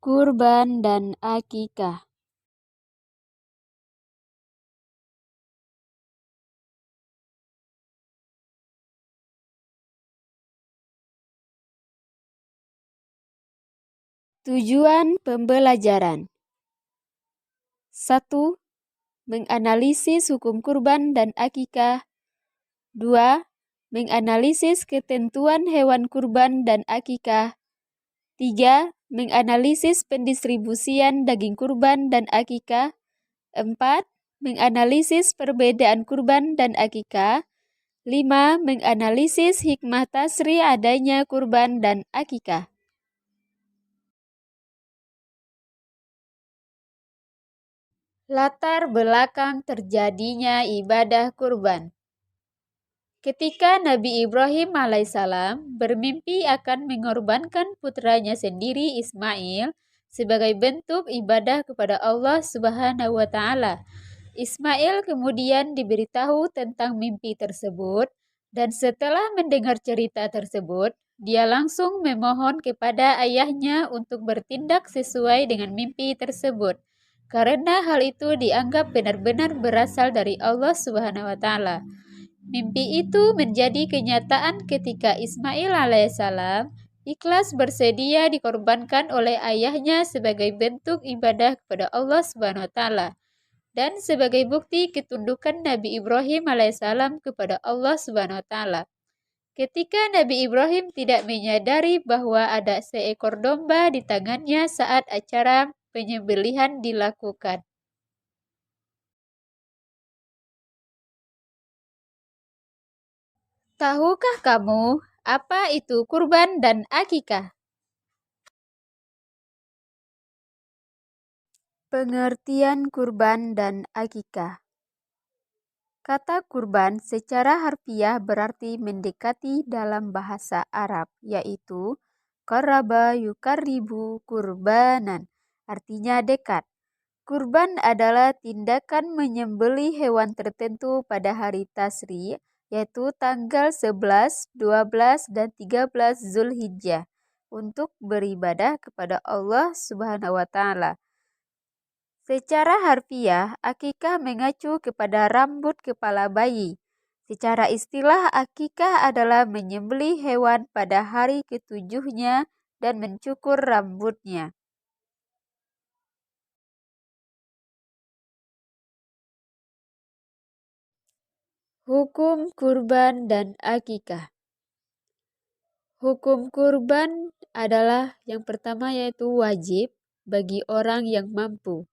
Kurban dan akikah. Tujuan pembelajaran. 1. Menganalisis hukum kurban dan akikah. 2. Menganalisis ketentuan hewan kurban dan akikah. 3. Menganalisis pendistribusian daging kurban dan akikah. 4. Menganalisis perbedaan kurban dan akikah. 5. Menganalisis hikmah tasri adanya kurban dan akikah. Latar belakang terjadinya ibadah kurban. Ketika Nabi Ibrahim alaihissalam bermimpi akan mengorbankan putranya sendiri Ismail sebagai bentuk ibadah kepada Allah Subhanahu wa Ta'ala, Ismail kemudian diberitahu tentang mimpi tersebut, dan setelah mendengar cerita tersebut, dia langsung memohon kepada ayahnya untuk bertindak sesuai dengan mimpi tersebut, karena hal itu dianggap benar-benar berasal dari Allah Subhanahu wa Ta'ala. Mimpi itu menjadi kenyataan ketika Ismail alaihissalam ikhlas bersedia dikorbankan oleh ayahnya sebagai bentuk ibadah kepada Allah Subhanahu wa Ta'ala dan sebagai bukti ketundukan Nabi Ibrahim alaihissalam kepada Allah Subhanahu wa Ta'ala. Ketika Nabi Ibrahim tidak menyadari bahwa ada seekor domba di tangannya saat acara penyembelihan dilakukan. Tahukah kamu apa itu kurban dan akikah? Pengertian kurban dan akikah. Kata kurban secara harfiah berarti mendekati dalam bahasa Arab, yaitu qaraba yuqarribu kurbanan, artinya dekat. Kurban adalah tindakan menyembelih hewan tertentu pada hari Tasri, yaitu tanggal 11, 12, dan 13 Zulhijjah, untuk beribadah kepada Allah Subhanahu wa Ta'ala. Secara harfiah, akikah mengacu kepada rambut kepala bayi. Secara istilah, akikah adalah menyembelih hewan pada hari ketujuhnya dan mencukur rambutnya. Hukum kurban dan akikah. Hukum kurban adalah yang pertama yaitu wajib bagi orang yang mampu,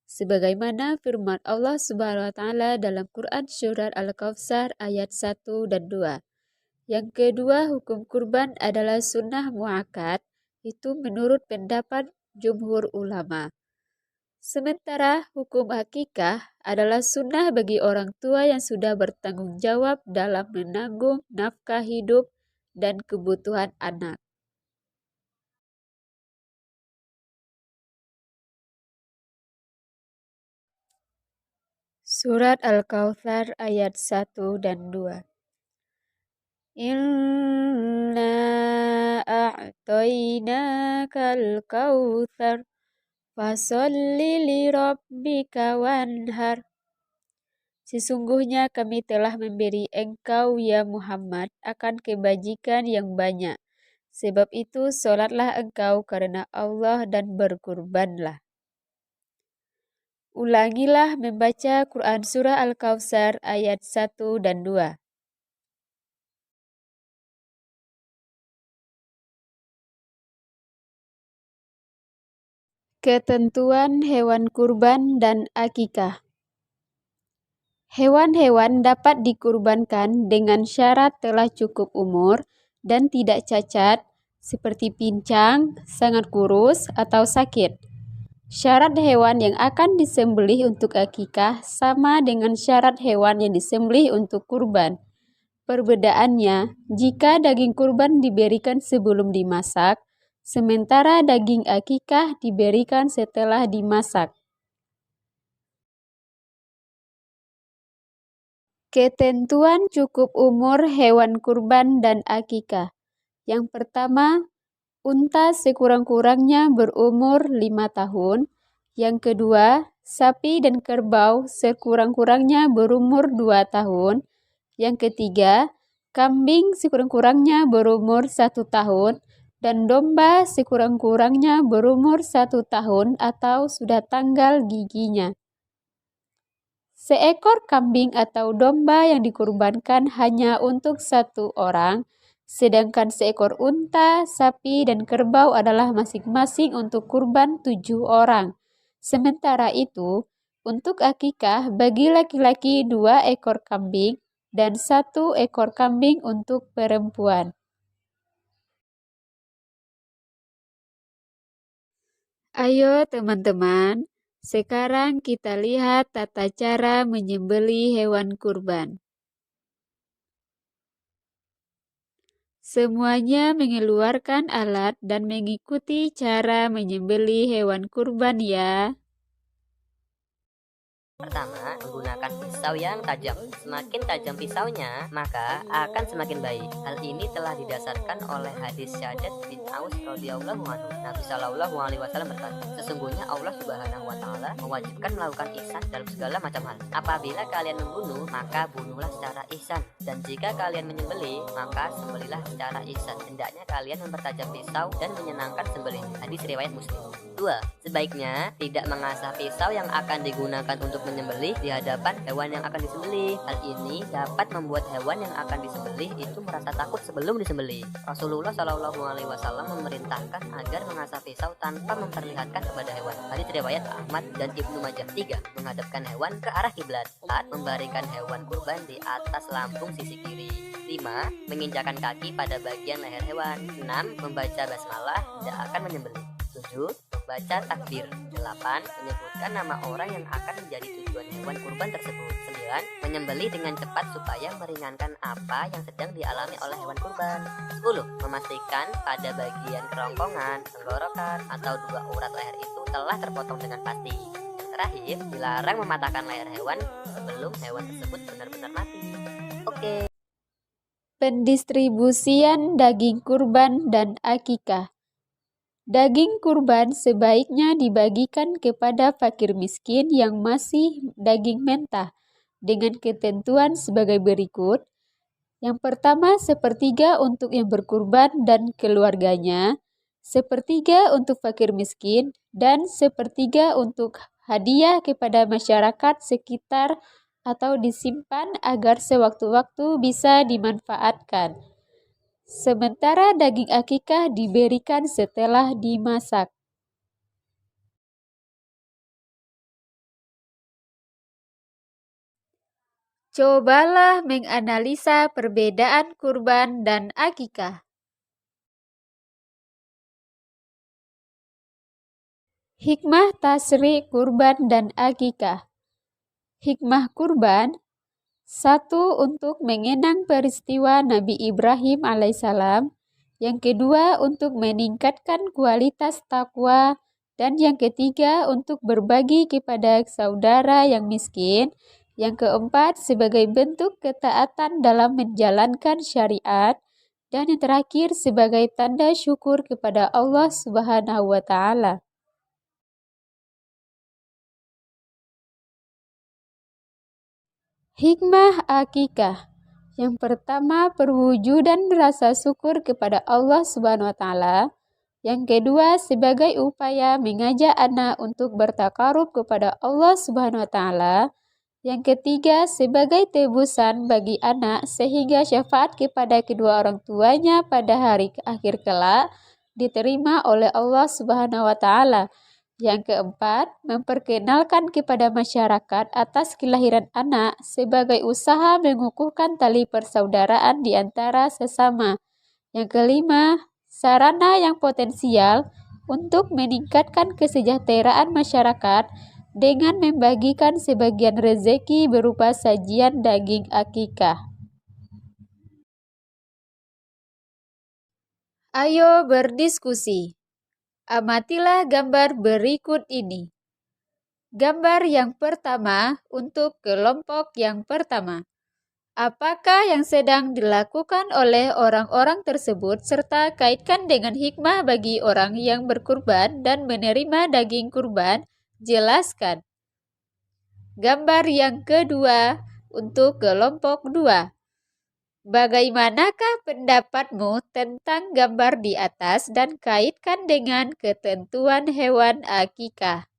sebagaimana firman Allah Subhanahu wa Ta'ala dalam Quran Surat Al-Kautsar ayat 1 dan 2. Yang kedua, hukum kurban adalah sunnah muakkad, itu menurut pendapat jumhur ulama. Sementara hukum akikah adalah sunnah bagi orang tua yang sudah bertanggung jawab dalam menanggung nafkah hidup dan kebutuhan anak. Surat Al-Kautsar ayat 1 dan 2. Inna a'tainakal kautsar fasholli li rabbika wanhar. Sesungguhnya kami telah memberi engkau ya Muhammad akan kebajikan yang banyak. Sebab itu sholatlah engkau karena Allah dan berkurbanlah. Ulangilah membaca Quran Surah Al-Kautsar ayat 1 dan 2. Ketentuan hewan kurban dan akikah. Hewan-hewan dapat dikurbankan dengan syarat telah cukup umur dan tidak cacat, seperti pincang, sangat kurus, atau sakit. Syarat hewan yang akan disembelih untuk akikah sama dengan syarat hewan yang disembelih untuk kurban. Perbedaannya, jika daging kurban diberikan sebelum dimasak, sementara daging akikah diberikan setelah dimasak. Ketentuan cukup umur hewan kurban dan akikah. Yang pertama, unta sekurang-kurangnya berumur 5 tahun. Yang kedua, sapi dan kerbau sekurang-kurangnya berumur 2 tahun. Yang ketiga, kambing sekurang-kurangnya berumur 1 tahun. Dan domba sekurang-kurangnya berumur 1 tahun atau sudah tanggal giginya. Seekor kambing atau domba yang dikurbankan hanya untuk 1 orang, sedangkan seekor unta, sapi, dan kerbau adalah masing-masing untuk kurban 7 orang. Sementara itu, untuk akikah bagi laki-laki 2 ekor kambing dan 1 ekor kambing untuk perempuan. Ayo teman-teman, sekarang kita lihat tata cara menyembelih hewan kurban. Semuanya mengeluarkan alat dan mengikuti cara menyembelih hewan kurban ya. Pertama, menggunakan pisau yang tajam. Semakin tajam pisaunya, maka akan semakin baik. Hal ini telah didasarkan oleh hadis Syaddad bin Aus radhiyallahu anhu. Nabi Shallallahu alaihi wasallam berkata, sesungguhnya Allah Subhanahu wa taala mewajibkan melakukan ihsan dalam segala macam hal. Apabila kalian membunuh, maka bunuhlah secara ihsan. Dan jika kalian menyembelih, maka sembelihlah secara ihsan. Hendaknya kalian mempertajam pisau dan menyenangkan sembelih. Hadis riwayat Muslim. 2. Sebaiknya tidak mengasah pisau yang akan digunakan untuk menyembelih di hadapan hewan yang akan disembelih. Hal ini dapat membuat hewan yang akan disembelih itu merasa takut sebelum disembelih. Rasulullah Shallallahu alaihi wasallam memerintahkan agar mengasah pisau tanpa memperlihatkan kepada hewan. Hadis riwayat Ahmad dan Ibnu Majah. 3. Menghadapkan hewan ke arah kiblat saat membarikan hewan kurban di atas lambung sisi kiri. 5. Menginjakan kaki pada bagian leher hewan. 6. Membaca basmalah tidak akan menyembelih. 7. Membaca takbir. 8. Menyebutkan nama orang yang akan menjadi tujuan hewan kurban tersebut. 9. Menyembelih dengan cepat supaya meringankan apa yang sedang dialami oleh hewan kurban. 10. Memastikan pada bagian kerongkongan, tenggorokan, atau 2 urat leher itu telah terpotong dengan pasti. Yang terakhir, dilarang mematahkan leher hewan sebelum hewan tersebut benar-benar mati. Oke. Pendistribusian daging kurban dan akikah. Daging kurban sebaiknya dibagikan kepada fakir miskin yang masih daging mentah dengan ketentuan sebagai berikut. Yang pertama, 1/3 untuk yang berkurban dan keluarganya, 1/3 untuk fakir miskin, dan 1/3 untuk hadiah kepada masyarakat sekitar atau disimpan agar sewaktu-waktu bisa dimanfaatkan. Sementara daging akikah diberikan setelah dimasak. Cobalah menganalisa perbedaan kurban dan akikah. Hikmah tasyri' kurban dan akikah. Hikmah kurban 1. Untuk mengenang peristiwa Nabi Ibrahim alaihissalam. Yang kedua, untuk meningkatkan kualitas takwa. Dan yang ketiga, untuk berbagi kepada saudara yang miskin. Yang keempat, sebagai bentuk ketaatan dalam menjalankan syariat. Dan yang terakhir, sebagai tanda syukur kepada Allah Subhanahu wa Ta'ala. Hikmah akikah. Yang pertama, perwujudan rasa syukur kepada Allah Subhanahu wa Ta'ala. Yang kedua, sebagai upaya mengajak anak untuk bertakarub kepada Allah Subhanahu wa Ta'ala. Yang ketiga, sebagai tebusan bagi anak sehingga syafaat kepada kedua orang tuanya pada hari akhir kelak diterima oleh Allah Subhanahu wa Ta'ala. Yang keempat, memperkenalkan kepada masyarakat atas kelahiran anak sebagai usaha mengukuhkan tali persaudaraan di antara sesama. Yang kelima, sarana yang potensial untuk meningkatkan kesejahteraan masyarakat dengan membagikan sebagian rezeki berupa sajian daging akikah. Ayo berdiskusi. Amatilah gambar berikut ini. Gambar yang pertama untuk kelompok yang pertama. Apakah yang sedang dilakukan oleh orang-orang tersebut serta kaitkan dengan hikmah bagi orang yang berkurban dan menerima daging kurban? Jelaskan. Gambar yang kedua untuk kelompok 2. Bagaimanakah pendapatmu tentang gambar di atas dan kaitkan dengan ketentuan hewan akikah?